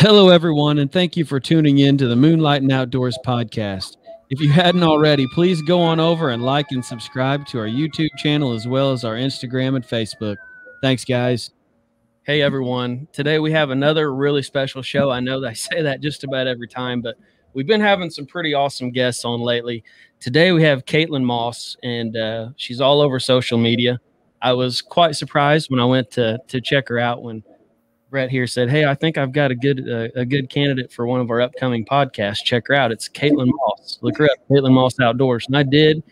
Hello, everyone, and thank you for tuning in to the Moonlightin Outdoors podcast. If you hadn't already, please go on over and like and subscribe to our YouTube channel as well as our Instagram and Facebook. Thanks, guys. Hey, everyone. Today we have another really special show. I know that I say that just about every time, but we've been having some pretty awesome guests on lately. Today we have Kaitlyn Maus, and she's all over social media. I was quite surprised when I went to check her out when Brett here said, "Hey, I think I've got a good candidate for one of our upcoming podcasts. Check her out. It's Kaitlyn Maus. Look her up, Kaitlyn Maus Outdoors." And I did,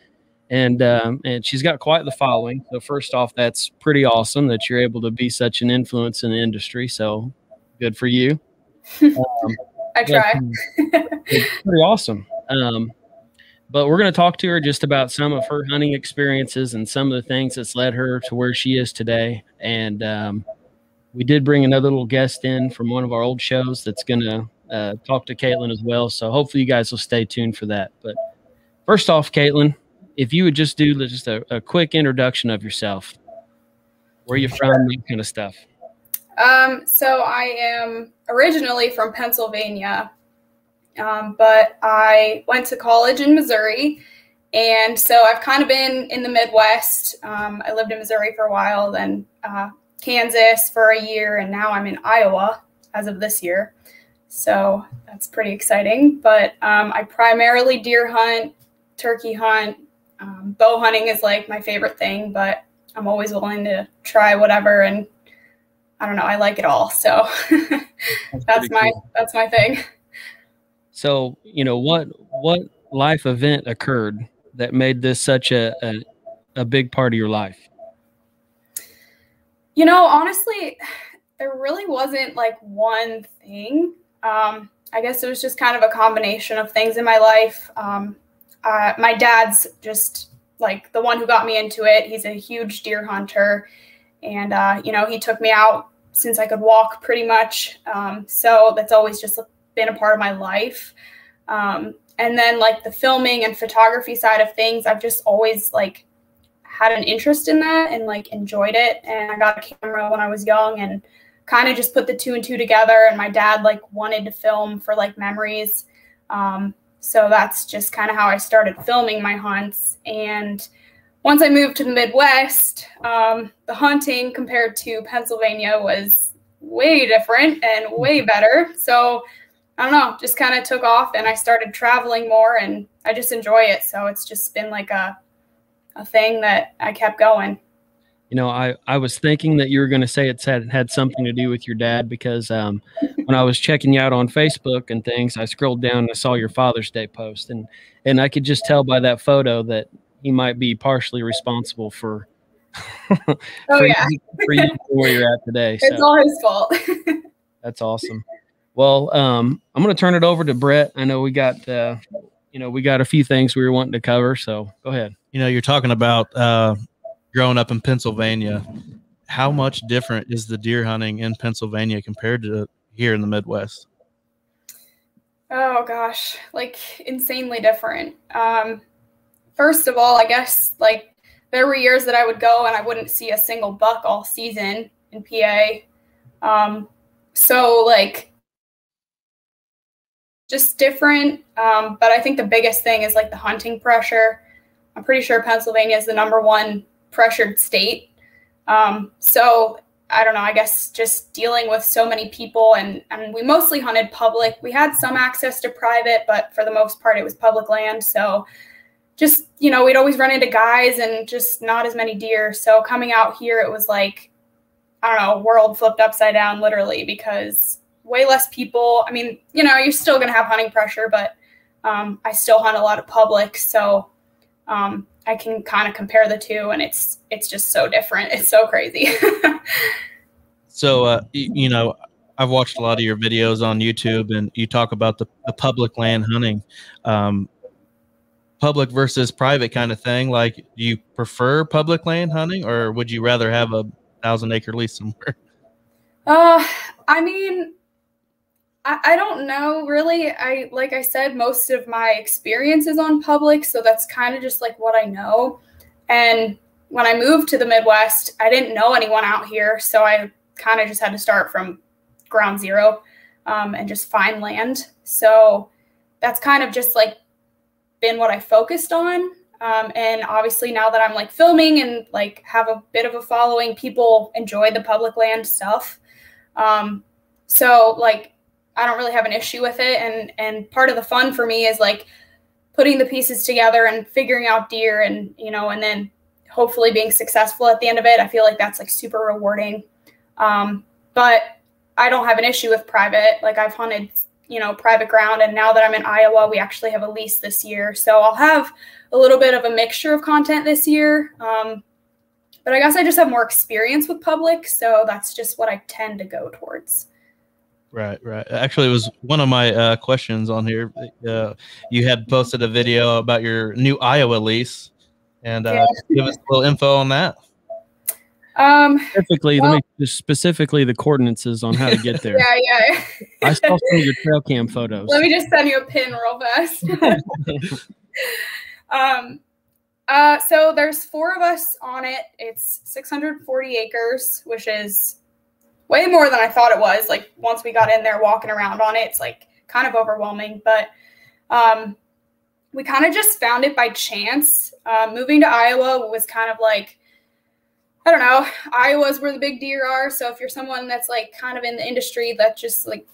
and she's got quite the following. So first off, that's pretty awesome that you're able to be such an influence in the industry. So good for you. I try. It's pretty awesome. But we're going to talk to her just about some of her hunting experiences and some of the things that's led her to where she is today. And we did bring another little guest in from one of our old shows that's going to talk to Kaitlyn as well. So hopefully you guys will stay tuned for that. But first off, Kaitlyn, if you would just do just a quick introduction of yourself, where you from, that kind of stuff. So I am originally from Pennsylvania, but I went to college in Missouri. And so I've kind of been in the Midwest. I lived in Missouri for a while, then Kansas for a year, and now I'm in Iowa as of this year. So that's pretty exciting. But I primarily deer hunt, turkey hunt. Bow hunting is like my favorite thing, but I'm always willing to try whatever. And I don't know, I like it all. So that's my thing. So, you know, what life event occurred that made this such a big part of your life? You know, honestly, there really wasn't like one thing. I guess it was just kind of a combination of things in my life. My dad's just like the one who got me into it. He's a huge deer hunter, and, you know, he took me out since I could walk pretty much. So that's always just been a part of my life. And then like the filming and photography side of things, I've just always like had an interest in that and like enjoyed it. And I got a camera when I was young and kind of just put the two and two together. And my dad like wanted to film for like memories. So that's just kind of how I started filming my hunts. And once I moved to the Midwest, the hunting compared to Pennsylvania was way different and way better. So I don't know, just kind of took off and I started traveling more and I just enjoy it. So it's just been like a thing that I kept going. You know, I was thinking that you were going to say it had something to do with your dad because when I was checking you out on Facebook and things, I scrolled down and I saw your Father's Day post, and I could just tell by that photo that he might be partially responsible for for you where you're at today. It's all his fault. That's awesome. Well, I'm going to turn it over to Brett. I know we got we got a few things we were wanting to cover, so go ahead. You know, you're talking about growing up in Pennsylvania. How much different is the deer hunting in Pennsylvania compared to here in the Midwest? Oh gosh, like insanely different. First of all, I guess like there were years that I would go and I wouldn't see a single buck all season in PA. So like just different. But I think the biggest thing is like the hunting pressure. I'm pretty sure Pennsylvania is the #1 pressured state. So I don't know, I guess just dealing with so many people and we mostly hunted public. We had some access to private, but for the most part it was public land. So just, you know, we'd always run into guys and just not as many deer. So coming out here, it was like, I don't know, world flipped upside down literally because way less people. I mean, you know, you're still going to have hunting pressure, but I still hunt a lot of public. So I can kind of compare the two, and it's just so different. It's so crazy. So, you know, I've watched a lot of your videos on YouTube, and you talk about the public land hunting, public versus private kind of thing. Like, do you prefer public land hunting, or would you rather have a 1,000-acre lease somewhere? I mean, I don't know really. Like I said, most of my experience is on public, so that's kind of just like what I know. And when I moved to the Midwest, I didn't know anyone out here, so I kind of just had to start from ground zero. and just find land. So that's kind of just like been what I focused on. And obviously now that I'm like filming and like have a bit of a following, people enjoy the public land stuff. So like, I don't really have an issue with it. And part of the fun for me is like putting the pieces together and figuring out deer and, you know, and then hopefully being successful at the end of it. I feel like that's like super rewarding. But I don't have an issue with private. Like I've hunted, you know, private ground. And now that I'm in Iowa, we actually have a lease this year. So I'll have a little bit of a mixture of content this year. But I guess I just have more experience with public. So that's just what I tend to go towards. Right. Actually, it was one of my questions on here. You had posted a video about your new Iowa lease, and give us a little info on that. Specifically, well, let me just specifically the coordinates on how to get there. Yeah. I saw some of your trail cam photos. Let me just send you a pin real fast. So there's 4 of us on it. It's 640 acres, which is way more than I thought it was. Like once we got in there walking around on it, it's like kind of overwhelming, but we kind of just found it by chance. Moving to Iowa was kind of like, I don't know, Iowa's where the big deer are. So if you're someone that's like kind of in the industry, that just like,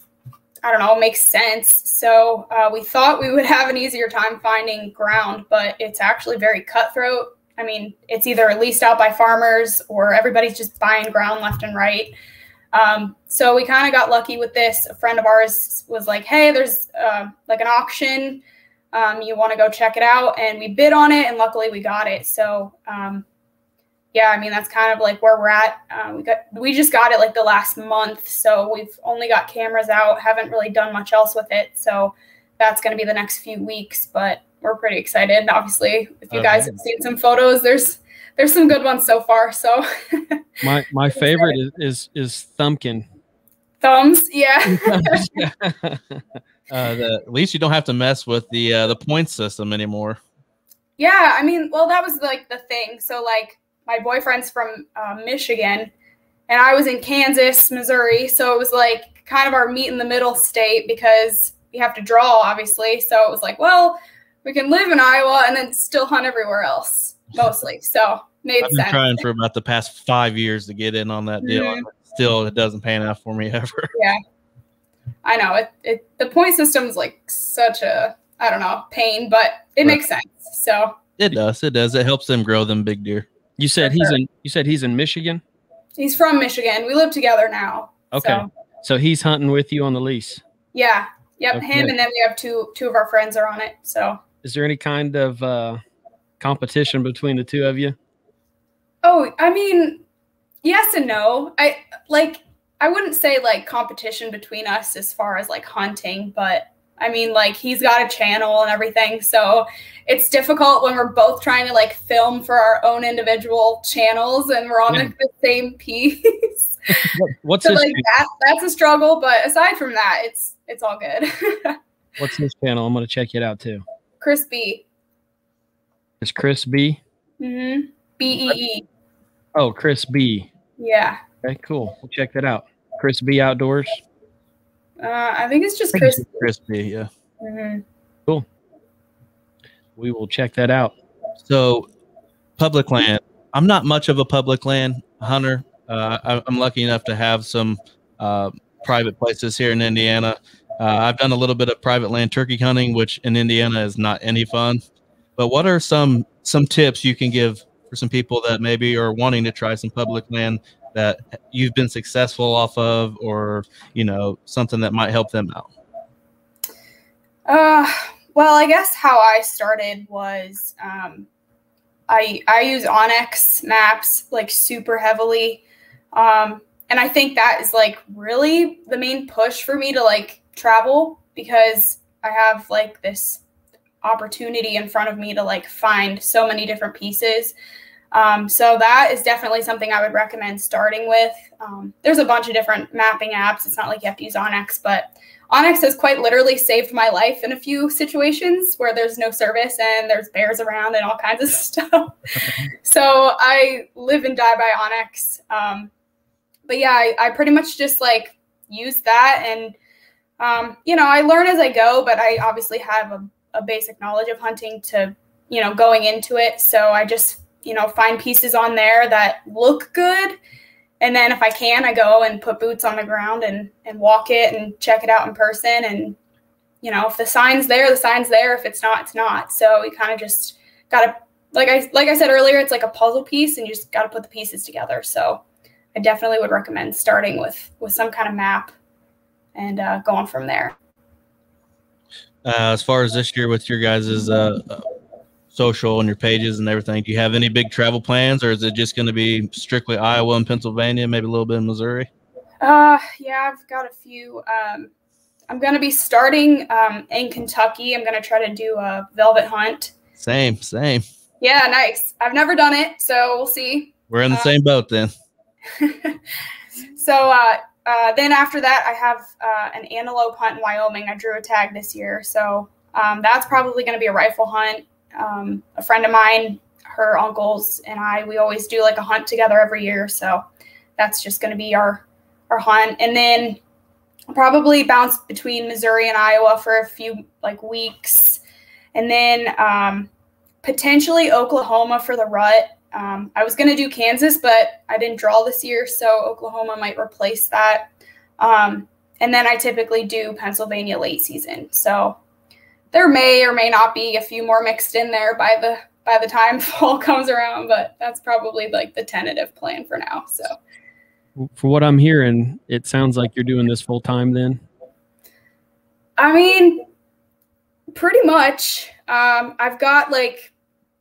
I don't know, makes sense. So we thought we would have an easier time finding ground, but it's actually very cutthroat. I mean, it's either leased out by farmers or everybody's just buying ground left and right. So we kind of got lucky with this. A friend of ours was like, hey, there's like an auction. You want to go check it out? And we bid on it, and luckily we got it. So yeah, I mean, that's kind of like where we're at. We just got it like the last month. So we've only got cameras out, haven't really done much else with it. So that's going to be the next few weeks, but we're pretty excited. Obviously, if you guys have seen some photos, there's some good ones so far. So my favorite is Thumbkin. Thumbs, yeah. At least you don't have to mess with the point system anymore. Yeah, I mean, well, that was like the thing. So like my boyfriend's from Michigan, and I was in Kansas, Missouri. So it was like kind of our meet in the middle state because you have to draw, obviously. So it was like, well, we can live in Iowa and then still hunt everywhere else, mostly. So made I've been sense. trying for about the past 5 years to get in on that deal. Mm-hmm. Still, it doesn't pan out for me ever. Yeah, I know. The point system is like such a, I don't know, pain, but it makes sense. So it does. It helps them grow them big deer. You said he's in Michigan? He's from Michigan. We live together now. Okay. So he's hunting with you on the lease. Yeah. Yep. Okay. Him, and then we have two of our friends are on it. So is there any kind of competition between the two of you? Oh, I mean, yes and no. I wouldn't say like competition between us as far as like hunting, but I mean, like he's got a channel and everything. So it's difficult when we're both trying to like film for our own individual channels and we're on the same piece. What's so his like that's a struggle. But aside from that, it's all good. What's his channel? I'm going to check it out too. Chris B. Is Chris B? Mm-hmm. B-E-E. Oh, Chris B. Yeah. Okay, cool. We'll check that out. Chris B Outdoors. I think it's just Chris. Chris B, yeah. Mm-hmm. Cool. We will check that out. So, public land. I'm not much of a public land hunter. I'm lucky enough to have some private places here in Indiana. I've done a little bit of private land turkey hunting, which in Indiana is not any fun. But what are some tips you can give for some people that maybe are wanting to try some public land that you've been successful off of, or, you know, something that might help them out? Well, I guess how I started was I use Onyx maps like super heavily. And I think that is like really the main push for me to like travel, because I have like this opportunity in front of me to like find so many different pieces. So that is definitely something I would recommend starting with. There's a bunch of different mapping apps. It's not like you have to use Onyx, but Onyx has quite literally saved my life in a few situations where there's no service and there's bears around and all kinds of stuff. So I live and die by Onyx. But yeah, I pretty much just like use that and you know, I learn as I go, but I obviously have a basic knowledge of hunting to, you know, going into it. So I just, you know, find pieces on there that look good. And then if I can, I go and put boots on the ground and walk it and check it out in person. And, you know, if the sign's there, the sign's there. If it's not, it's not. So you kind of just got to, like I said earlier, it's like a puzzle piece and you just got to put the pieces together. So I definitely would recommend starting with some kind of map and going from there. As far as this year with your guys' social and your pages and everything, do you have any big travel plans, or is it just going to be strictly Iowa and Pennsylvania, maybe a little bit in Missouri? Yeah, I've got a few. I'm going to be starting in Kentucky. I'm going to try to do a velvet hunt. Same. Yeah, nice. I've never done it, so we'll see. We're in the same boat then. So then after that, I have an antelope hunt in Wyoming. I drew a tag this year, so that's probably going to be a rifle hunt. A friend of mine, her uncles, and we always do like a hunt together every year, so that's just going to be our hunt. And then I'll probably bounce between Missouri and Iowa for a few like weeks, and then potentially Oklahoma for the rut. I was going to do Kansas, but I didn't draw this year, so Oklahoma might replace that. And then I typically do Pennsylvania late season. So there may or may not be a few more mixed in there by the time fall comes around, but that's probably like the tentative plan for now. So for what I'm hearing, it sounds like you're doing this full time then. I mean, pretty much. I've got like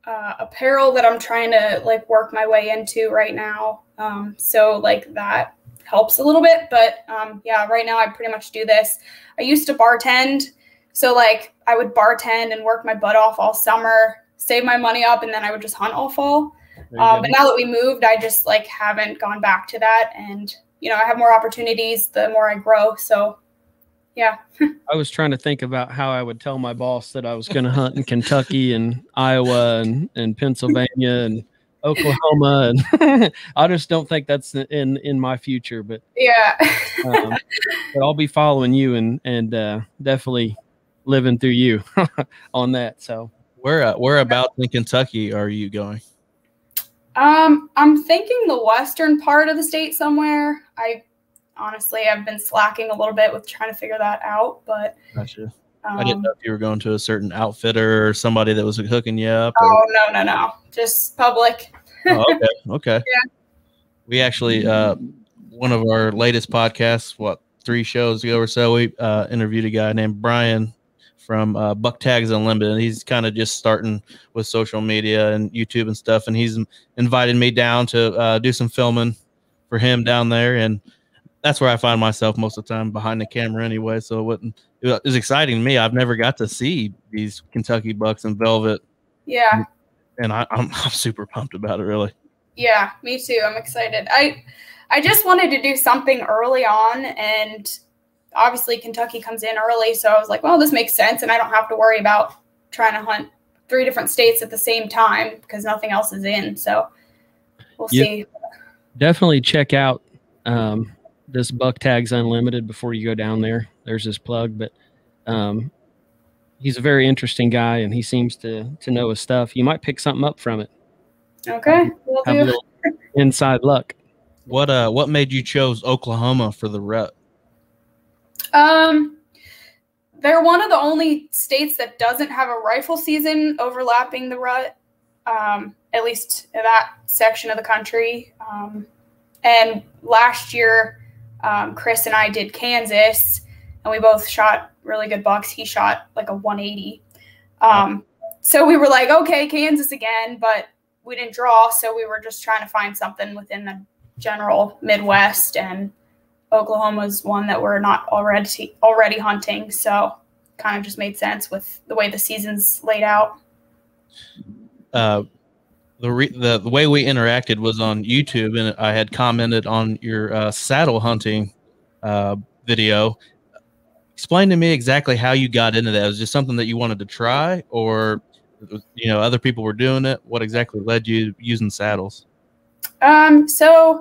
apparel that I'm trying to like work my way into right now. So like that helps a little bit, but yeah, right now I pretty much do this. I used to bartend. So like I would bartend and work my butt off all summer, save my money up, and then I would just hunt all fall. But now that we moved, I just like haven't gone back to that. And, you know, I have more opportunities the more I grow. So yeah. I was trying to think about how I would tell my boss that I was going to hunt in Kentucky and Iowa and Pennsylvania and Oklahoma, and I just don't think that's in my future. But yeah, but I'll be following you and definitely living through you on that. So whereabouts in Kentucky are you going? I'm thinking the western part of the state somewhere. Honestly, I've been slacking a little bit with trying to figure that out, but gotcha. I didn't know if you were going to a certain outfitter or somebody that was hooking you up. Or... Oh, no. Just public. Oh, okay. Yeah. We actually, one of our latest podcasts, 3 shows ago or so, we interviewed a guy named Brian from Buck Tags Unlimited. He's kind of just starting with social media and YouTube and stuff, and he's invited me down to do some filming for him down there, and that's where I find myself most of the time, behind the camera anyway. So it was exciting to me. I've never got to see these Kentucky bucks in velvet. Yeah. And I'm super pumped about it, really. Yeah, me too. I'm excited. I just wanted to do something early on, and obviously Kentucky comes in early. So I was like, well, this makes sense. And I don't have to worry about trying to hunt 3 different states at the same time because nothing else is in. So we'll see. Definitely check out this Buck Tags Unlimited before you go down there. There's his plug, but he's a very interesting guy, and he seems to know his stuff. You might pick something up from it. Okay, we'll have a little inside luck. What made you chose Oklahoma for the rut? They're one of the only states that doesn't have a rifle season overlapping the rut, at least in that section of the country. And last year, Chris and I did Kansas, and we both shot really good bucks. He shot like a 180. So we were like, okay, Kansas again, but we didn't draw. So we were just trying to find something within the general Midwest, and Oklahoma's one that we're not already hunting. So kind of just made sense with the way the season's laid out. The way we interacted was on YouTube, and I had commented on your saddle hunting video. Explain to me exactly how you got into that. Was it just something that you wanted to try, or other people were doing it? What exactly led you using saddles? So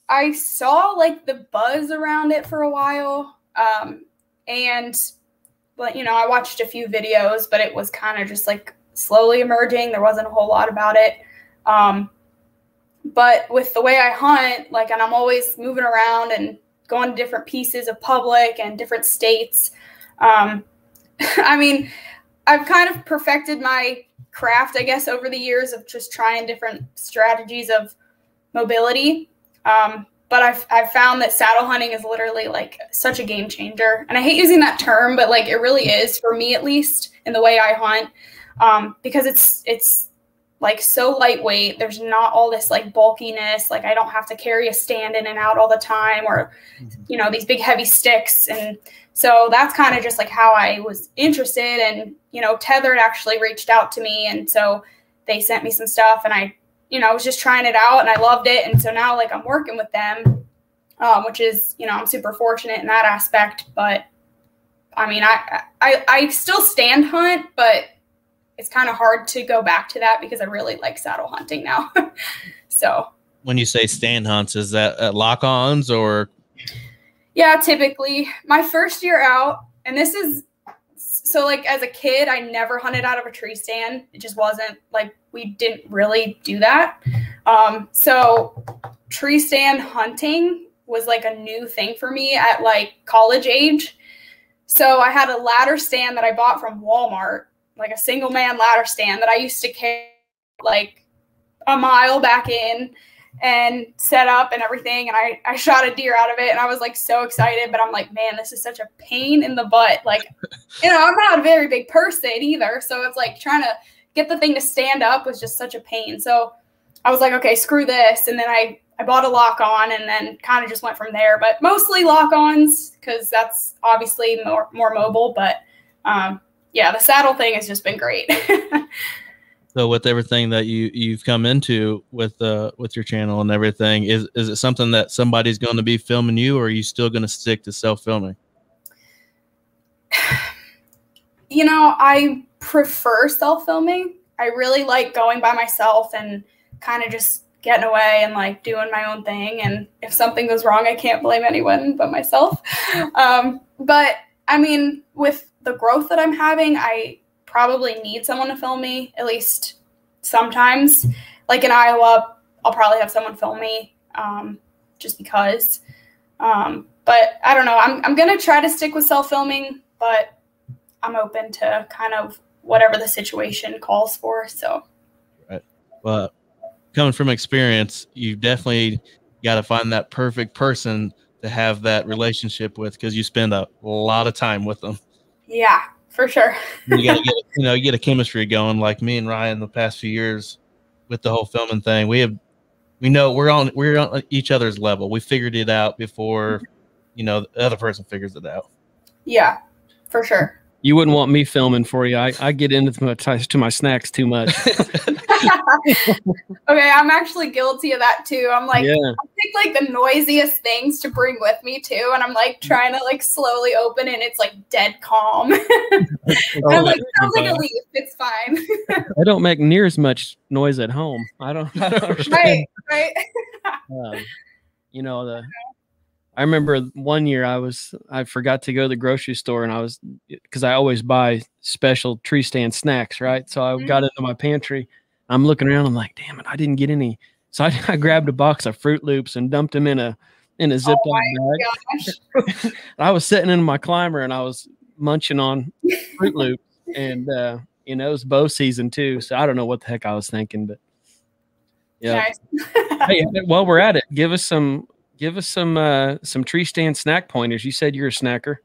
I saw like the buzz around it for a while, And, but, you know, I watched a few videos, but it was kind of just like slowly emerging. There wasn't a whole lot about it. But with the way I hunt, like, and I'm always moving around and going to different pieces of public and different states. I mean, I've kind of perfected my craft, I guess, over the years of just trying different strategies of mobility. But I've found that saddle hunting is literally like such a game changer. And I hate using that term, but like it really is for me, at least in the way I hunt, because it's like so lightweight. There's not all this like bulkiness. Like I don't have to carry a stand in and out all the time, or, you know, these big heavy sticks. And so that's kind of just like how I was interested. And, you know, Tethered actually reached out to me. And so they sent me some stuff, and I, you know, I was just trying it out and I loved it. And so now like I'm working with them, which is, you know, I'm super fortunate in that aspect. But I mean, I still stand hunt, but it's kind of hard to go back to that because I really like saddle hunting now. So when you say stand hunts, is that at lock-ons or? Yeah, typically my first year out, and this is, so like as a kid, I never hunted out of a tree stand. It just wasn't like, we didn't really do that. So tree stand hunting was like a new thing for me at like college age. So I had a ladder stand that I bought from Walmart, like a single man ladder stand that I used to carry like a mile back in and set up and everything. And I shot a deer out of it, and I was like so excited, but I'm like, man, this is such a pain in the butt. Like, you know, I'm not a very big person either. So it's like trying to get the thing to stand up was just such a pain. So I was like, okay, screw this. And then I bought a lock-on and then kind of just went from there, but mostly lock-ons because that's obviously more mobile. But yeah, the saddle thing has just been great. So with everything that you've come into with your channel and everything, is it something that somebody's going to be filming you, or are you still going to stick to self-filming? You know, I prefer self-filming. I really like going by myself and kind of just getting away and like doing my own thing. And if something goes wrong, I can't blame anyone but myself. But I mean, with the growth that I'm having, I probably need someone to film me, at least sometimes. Like in Iowa, I'll probably have someone film me just because. But I don't know. I'm going to try to stick with self-filming, but I'm open to kind of whatever the situation calls for. So, right. Well, coming from experience, you definitely got to find that perfect person to have that relationship with, because you spend a lot of time with them. Yeah, for sure. You got to get, you get a chemistry going. Like me and Ryan, the past few years with the whole filming thing, we know we're on each other's level. We figured it out before, the other person figures it out. Yeah, for sure. You wouldn't want me filming for you. I get into my snacks too much. Okay, I'm actually guilty of that too. I'm like, yeah. I pick like the noisiest things to bring with me too, and I'm like trying to like slowly open it, and it's like dead calm. I'm like, sounds like a leaf. It's fine. I don't make near as much noise at home. I don't understand. Right. I remember one year I forgot to go to the grocery store, and because I always buy special tree stand snacks, right? So I got into my pantry. I'm looking around. I'm like, damn it, I didn't get any. So I grabbed a box of Fruit Loops and dumped them in a Ziploc bag. I was sitting in my climber and I was munching on Fruit Loops, and it was bow season too. So I don't know what the heck I was thinking, but yeah. Nice. Hey, while we're at it, give us some tree stand snack pointers. You said you're a snacker.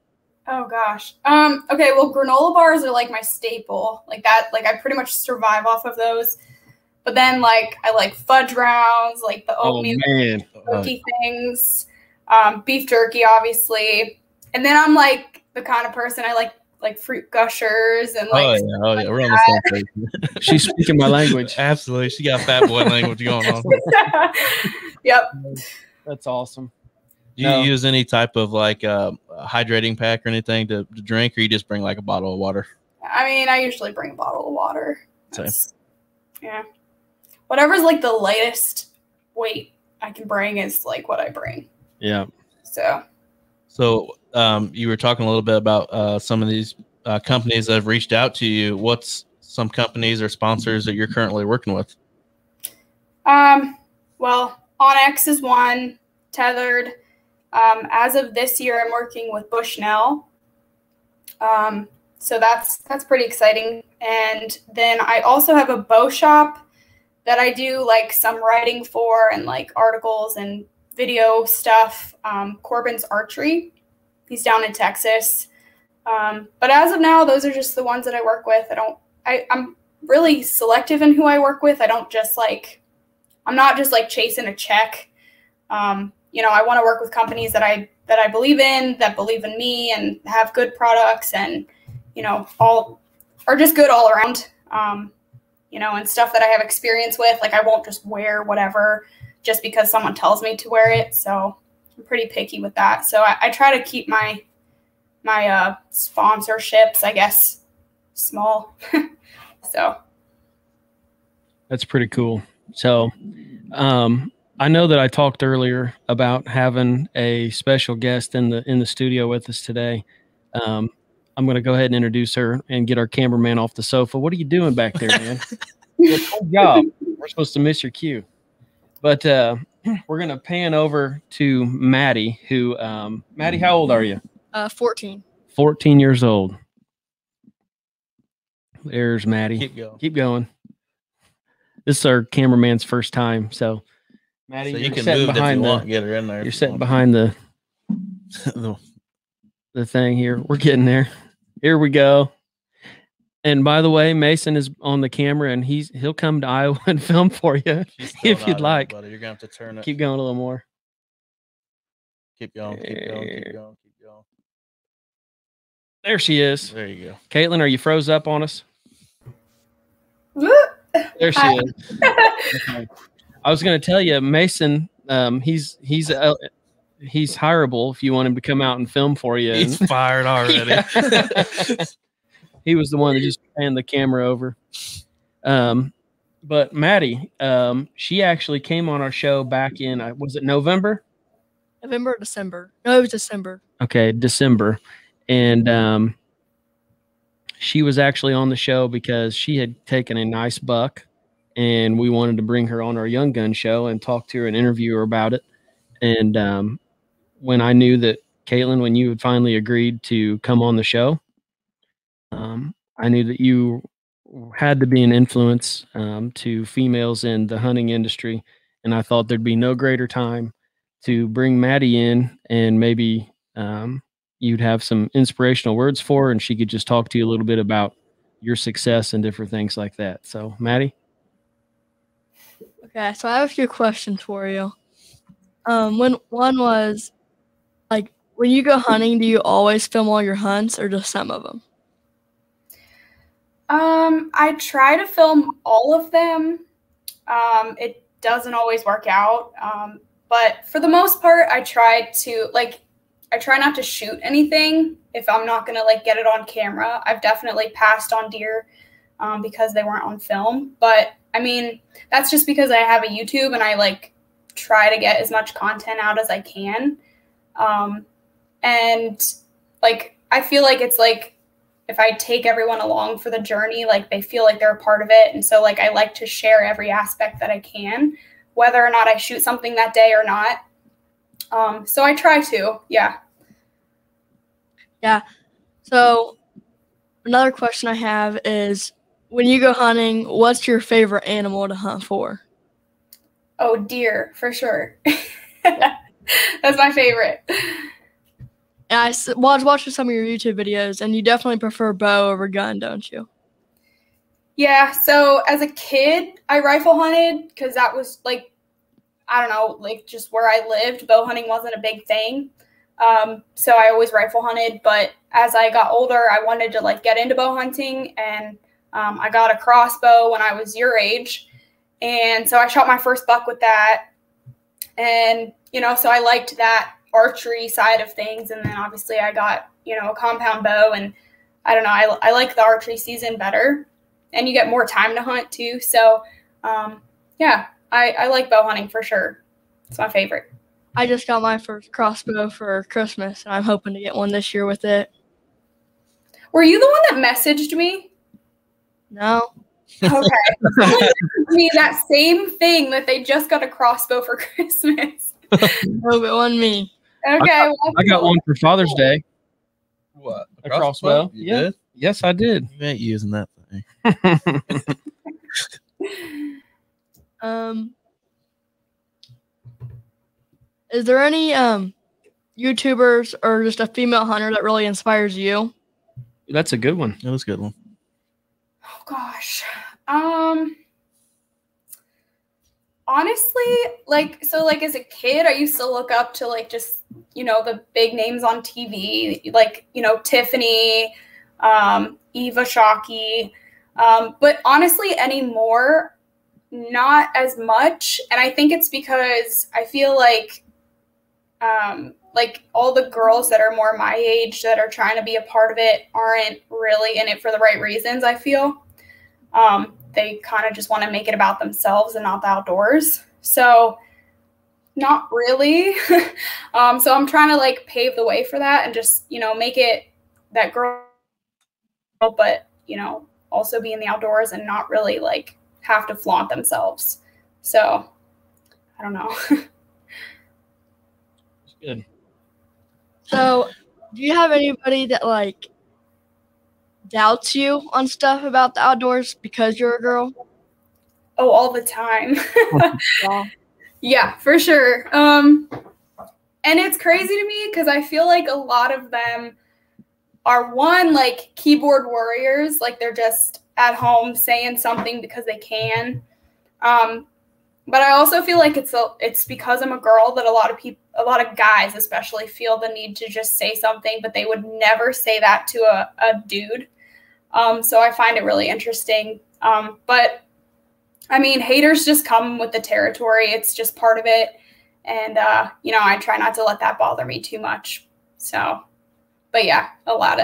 Oh gosh. Okay, well, granola bars are like my staple. Like that, like I pretty much survive off of those. But then like I like fudge rounds, like the oatmeal cookie things, beef jerky, obviously. And then I'm like the kind of person I like fruit gushers and like we're on the same page. She's speaking my language. Absolutely. She got fat boy language going on. Yep. That's awesome. Do you use any type of like hydrating pack or anything to drink, or you just bring like a bottle of water? I mean, I usually bring a bottle of water. Yeah. Whatever's like the lightest weight I can bring is like what I bring. Yeah. So you were talking a little bit about some of these companies that have reached out to you. What's some companies or sponsors that you're currently working with? Well, Onyx is one, Tethered. As of this year, I'm working with Bushnell. So that's pretty exciting. And then I also have a bow shop that I do like some writing for and like articles and video stuff. Corbin's Archery. He's down in Texas. But as of now, those are just the ones that I work with. I'm really selective in who I work with. I'm not just like chasing a check. I want to work with companies that I believe in, that believe in me and have good products and, all are just good all around, and stuff that I have experience with. Like I won't just wear whatever just because someone tells me to wear it. So I'm pretty picky with that. So I try to keep my sponsorships, I guess, small. So that's pretty cool. So, I know that I talked earlier about having a special guest in the studio with us today. I'm going to go ahead and introduce her and get our cameraman off the sofa. What are you doing back there, man? Good job. We're supposed to miss your cue. But we're going to pan over to Maddie, who, Maddie, how old are you? 14. 14 years old. There's Maddie. Keep going. Keep going. This is our cameraman's first time, so Maddie, so you can move if you want. Get her in there. You're sitting behind the thing here. We're getting there. Here we go. And by the way, Mason is on the camera, and he'll come to Iowa and film for you if you'd like. Buddy. You're gonna have to turn it. Keep going a little more. Keep going. Keep going. Keep going. Keep going. There she is. There you go. Kaitlyn, are you froze up on us? There she is. Okay. I was going to tell you, Mason. He's hireable if you want him to come out and film for you. He's fired already. He was the one that just panned the camera over. But Maddie, she actually came on our show back in was it November? November or December? No, it was December. Okay, December, and she was actually on the show because she had taken a nice buck, and we wanted to bring her on our Young Gun show and talk to her and interview her about it. And when I knew that, Kaitlyn, when you had finally agreed to come on the show, I knew that you had to be an influence to females in the hunting industry, and I thought there'd be no greater time to bring Maddie in, and maybe you'd have some inspirational words for her, and she could just talk to you a little bit about your success and different things like that. So, Maddie? Okay, so I have a few questions for you. One was, like, when you go hunting, do you always film all your hunts or just some of them? I try to film all of them. It doesn't always work out. But for the most part, I try not to shoot anything if I'm not going to get it on camera. I've definitely passed on deer because they weren't on film. But I mean, that's just because I have a YouTube and I try to get as much content out as I can. And I feel like it's if I take everyone along for the journey, they feel like they're a part of it. And so I like to share every aspect that I can, whether or not I shoot something that day or not. So I try to, yeah. Yeah. So another question I have is, when you go hunting, what's your favorite animal to hunt for? Oh, deer, for sure. That's my favorite. And I was watching some of your YouTube videos, and you definitely prefer bow over gun, don't you? Yeah, so as a kid, I rifle hunted because that was I don't know, just where I lived. Bow hunting wasn't a big thing. So I always rifle hunted. But as I got older, I wanted to get into bow hunting, and I got a crossbow when I was your age. And so I shot my first buck with that. And, so I liked that archery side of things. And then obviously I got, a compound bow, and I don't know, I like the archery season better, and you get more time to hunt too. So, yeah, I like bow hunting for sure. It's my favorite. I just got my first crossbow for Christmas, and I'm hoping to get one this year with it. Were you the one that messaged me? No. Okay. Someone messaged me that same thing that they just got a crossbow for Christmas. No, it wasn't me. Okay. I got one for Father's Day. What? A crossbow? You Yeah. did? Yes, I did. You ain't using that thing. Is there any YouTubers or just a female hunter that really inspires you? That's a good one. That was a good one. Oh gosh. Honestly, like as a kid, I used to look up to like just, the big names on TV, like, Tiffany, Eva Shockey. But honestly, anymore, not as much. And I think it's because I feel like all the girls that are more my age that are trying to be a part of it aren't really in it for the right reasons, I feel. They kind of just want to make it about themselves and not the outdoors. So not really. So I'm trying to like pave the way for that and just, make it that girl, but, also be in the outdoors and not really like have to flaunt themselves. So I don't know. Good. So do you have anybody that like doubts you on stuff about the outdoors because you're a girl? Oh, all the time. Yeah. Yeah, for sure. And it's crazy to me because I feel like a lot of them are like keyboard warriors, like they're just at home saying something because they can. But I also feel like it's because I'm a girl that a lot of guys especially feel the need to just say something, but they would never say that to a dude. So I find it really interesting. But I mean, haters just come with the territory. It's just part of it. And, I try not to let that bother me too much. So, but yeah, a lot.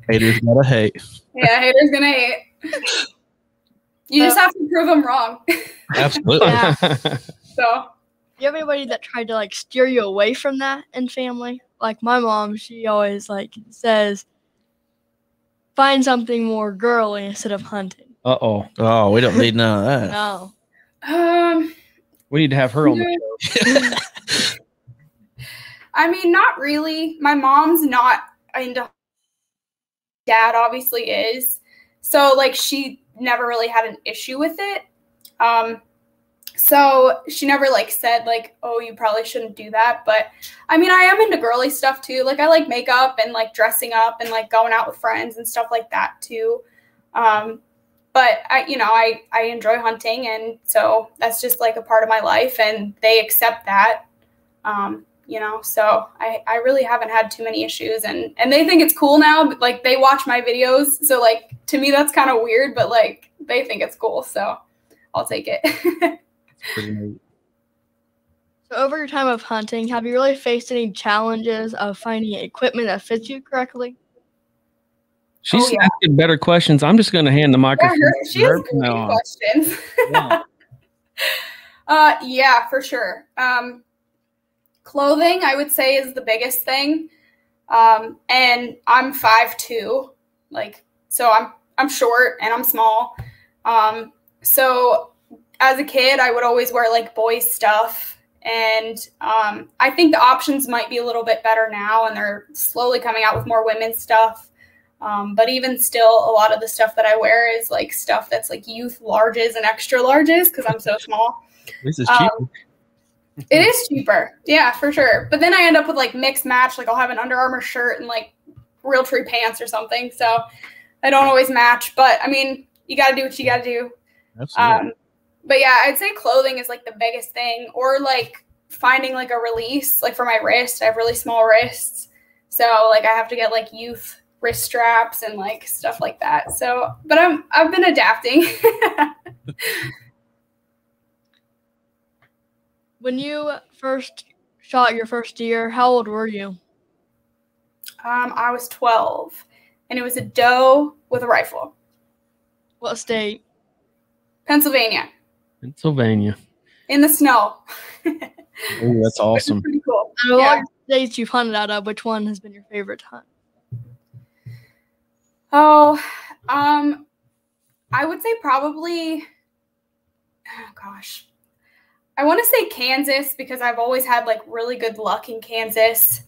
Haters gotta hate. Yeah, haters gonna hate. You just have to prove them wrong. Absolutely. Yeah. So. Do you have anybody that tried to like steer you away from that in family? Like my mom, she always like says, find something more girly instead of hunting. Uh-oh. Oh, we don't need none of that. No. We need to have her on the show. I mean, not really. My mom's not into. Dad obviously is. So like she never really had an issue with it. So she never like said like, oh, you probably shouldn't do that. But I mean, I am into girly stuff too. Like I like makeup and like dressing up and like going out with friends and stuff like that too. But I enjoy hunting, and so that's just like a part of my life, and they accept that. So I really haven't had too many issues, and they think it's cool now. But, like they watch my videos, so like to me that's kind of weird, but like they think it's cool, so I'll take it. Pretty neat. So over your time of hunting, have you really faced any challenges of finding equipment that fits you correctly? She's asking better questions. I'm just going to hand the microphone. Yeah, she has great questions. Yeah, for sure. Clothing, I would say, is the biggest thing. And I'm 5'2", like, so I'm short and I'm small. So as a kid, I would always wear like boys stuff. And I think the options might be a little bit better now, and they're slowly coming out with more women's stuff. But even still, a lot of the stuff that I wear is like stuff that's like youth larges and extra larges because I'm so small. This is cheaper. It is cheaper. Yeah, for sure. But then I end up with like mixed match. Like I'll have an Under Armour shirt and like Realtree pants or something. So I don't always match. But I mean, you got to do what you got to do. Absolutely. But yeah, I'd say clothing is like the biggest thing, or like finding like a release, like for my wrist. I have really small wrists. So like I have to get like youth wrist straps and like stuff like that. So, but I've been adapting. When you first shot your first deer, how old were you? I was 12, and it was a doe with a rifle. What state? Pennsylvania. Pennsylvania. In the snow. Oh, that's awesome. Which is pretty cool. Out of all the states you've hunted out of, which one has been your favorite hunt? Oh, I would say probably, oh gosh, I want to say Kansas because I've always had like really good luck in Kansas.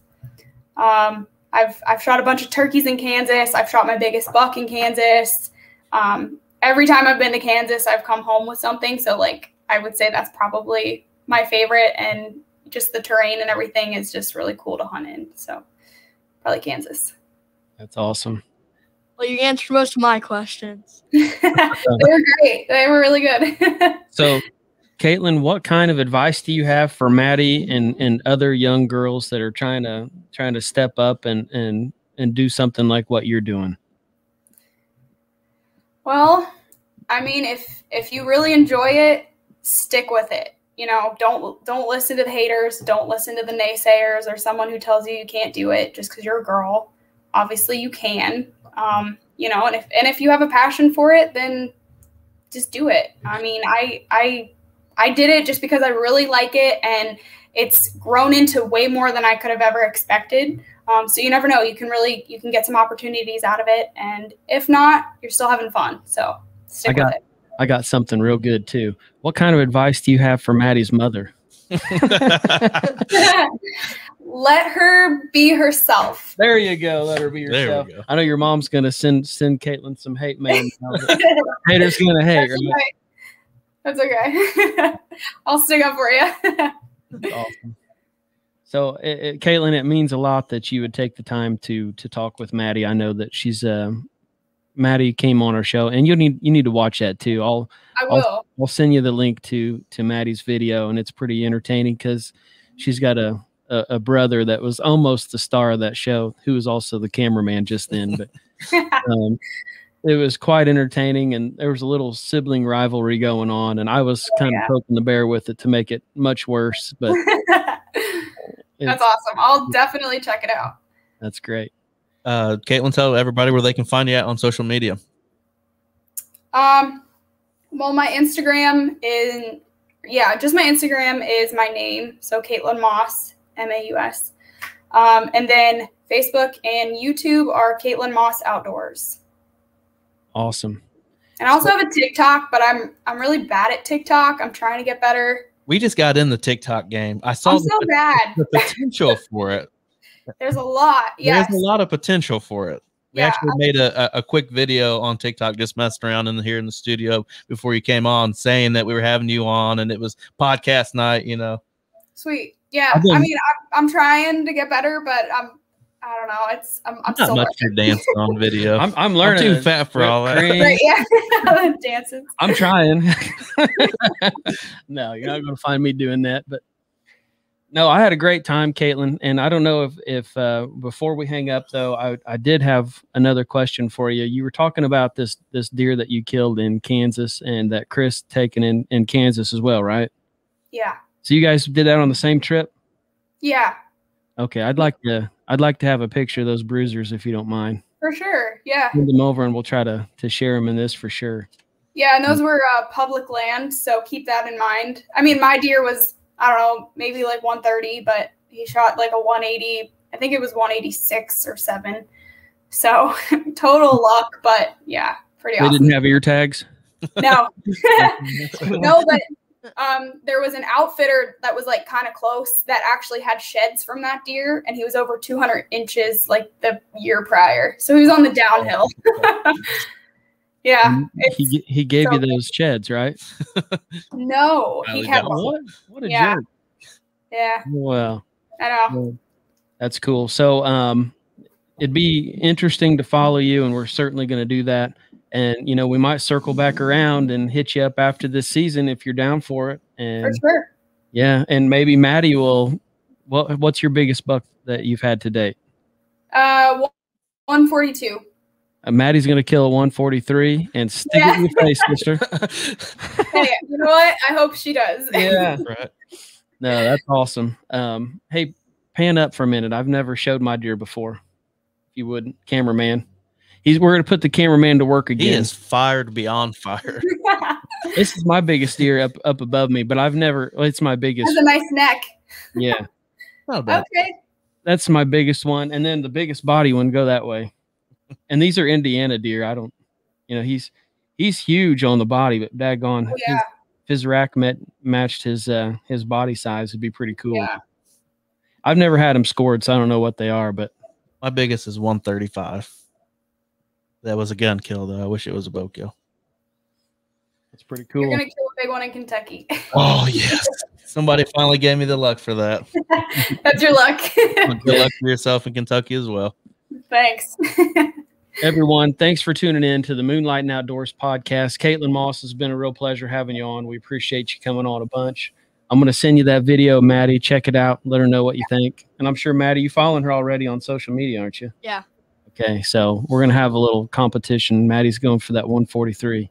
I've shot a bunch of turkeys in Kansas. I've shot my biggest buck in Kansas. Every time I've been to Kansas, I've come home with something. So like, I would say that's probably my favorite, and just the terrain and everything is just really cool to hunt in. So probably Kansas. That's awesome. Well, you answered most of my questions. They were great. They were really good. So, Kaitlyn, what kind of advice do you have for Maddie and other young girls that are trying to step up and do something like what you're doing? Well, I mean, if you really enjoy it, stick with it. You know, don't listen to the haters. Don't listen to the naysayers or someone who tells you can't do it just because you're a girl. Obviously, you can. You know, and if you have a passion for it, then just do it. I mean, I did it just because I really like it, and it's grown into way more than I could have ever expected. So you never know. You can get some opportunities out of it, and if not, you're still having fun. So stick with it. I got something real good too. What kind of advice do you have for Maddie's mother? Let her be herself. There you go. Let her be herself. I know your mom's gonna send Kaitlyn some hate mail. Haters gonna hate. Right? That's okay. I'll stick up for you. That's awesome. So, Kaitlyn, it means a lot that you would take the time to talk with Maddie. I know that she's Maddie came on our show, and you need to watch that too. I will. I'll send you the link to Maddie's video, and it's pretty entertaining because she's got a brother that was almost the star of that show, who was also the cameraman just then. But it was quite entertaining, and there was a little sibling rivalry going on, and I was kind of poking the bear with it to make it much worse. But that's awesome. I'll definitely check it out. That's great. Kaitlyn, tell everybody where they can find you at on social media. Well, my Instagram is, just my Instagram is my name. So Kaitlyn Maus, M-A-U-S. And then Facebook and YouTube are Kaitlyn Maus Outdoors. Awesome. And I also have a TikTok, but I'm really bad at TikTok. I'm trying to get better. We just got in the TikTok game. I saw the potential for it. There's a lot. Yes. There's a lot of potential for it. We actually made a quick video on TikTok, just messing around here in the studio before you came on, saying that we were having you on, and it was podcast night, you know. Sweet. Yeah. I mean, I'm trying to get better, but I don't know. I'm still not much for dancing on video. I'm learning. I'm too fat for all that. Right, yeah. Dancing. I'm trying. No, you're not going to find me doing that, but. No, I had a great time, Kaitlyn, and I don't know if before we hang up, though, I did have another question for you. You were talking about this deer that you killed in Kansas and that Chris taken in Kansas as well, right? Yeah. So you guys did that on the same trip? Yeah. Okay, I'd like to have a picture of those bruisers if you don't mind. For sure, yeah. Send them over, and we'll try to share them in this for sure. Yeah, and those were public land, so keep that in mind. I mean, my deer was, I don't know, maybe like 130, but he shot like a 180. I think it was 186 or 7. So total luck, but yeah, pretty awesome. They didn't have ear tags? No. No, but there was an outfitter that was like kind of close that actually had sheds from that deer, and he was over 200 inches like the year prior. So he was on the downhill. Yeah. He gave you those sheds, right? No, he kept one. What a jerk. Yeah. Well, I know. Well, that's cool. So it'd be interesting to follow you, and we're certainly going to do that. And, you know, we might circle back around and hit you up after this season if you're down for it. And for sure. Yeah. And maybe Maddie will, what's your biggest buck that you've had to date? 142. Maddie's going to kill a 143 and stick it in your face, sister. Hey, you know what? I hope she does. Yeah. Right. No, that's awesome. Hey, pan up for a minute. I've never showed my deer before. If you wouldn't, cameraman. We're going to put the cameraman to work again. He is fired beyond fire. This is my biggest deer up above me, but I've never, it's my biggest. Has a nice neck. Yeah. Not bad. Okay. That's my biggest one. And then the biggest body one, go that way. And these are Indiana deer. I don't, he's huge on the body, but daggone, Yeah. if his rack matched his body size, it'd be pretty cool. Yeah. I've never had them scored, so I don't know what they are, but My biggest is 135. That was a gun kill, though. I wish it was a bow kill. it's pretty cool. You're gonna kill a big one in Kentucky. Oh, yes. Somebody finally gave me the luck for that. That's your luck. Good luck for yourself in Kentucky as well. Thanks. Everyone, thanks for tuning in to the Moonlightin Outdoors podcast. Kaitlyn Maus, has been a real pleasure having you on. We appreciate you coming on a bunch. I'm going to send you that video, Maddie. Check it out. Let her know what you think. And I'm sure, Maddie, you're following her already on social media, aren't you? Yeah. Okay, so we're going to have a little competition. Maddie's going for that 143.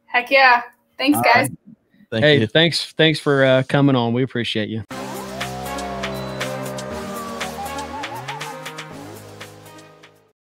Heck yeah. Thanks, guys. Thank Hey, you. thanks for coming on. We appreciate you.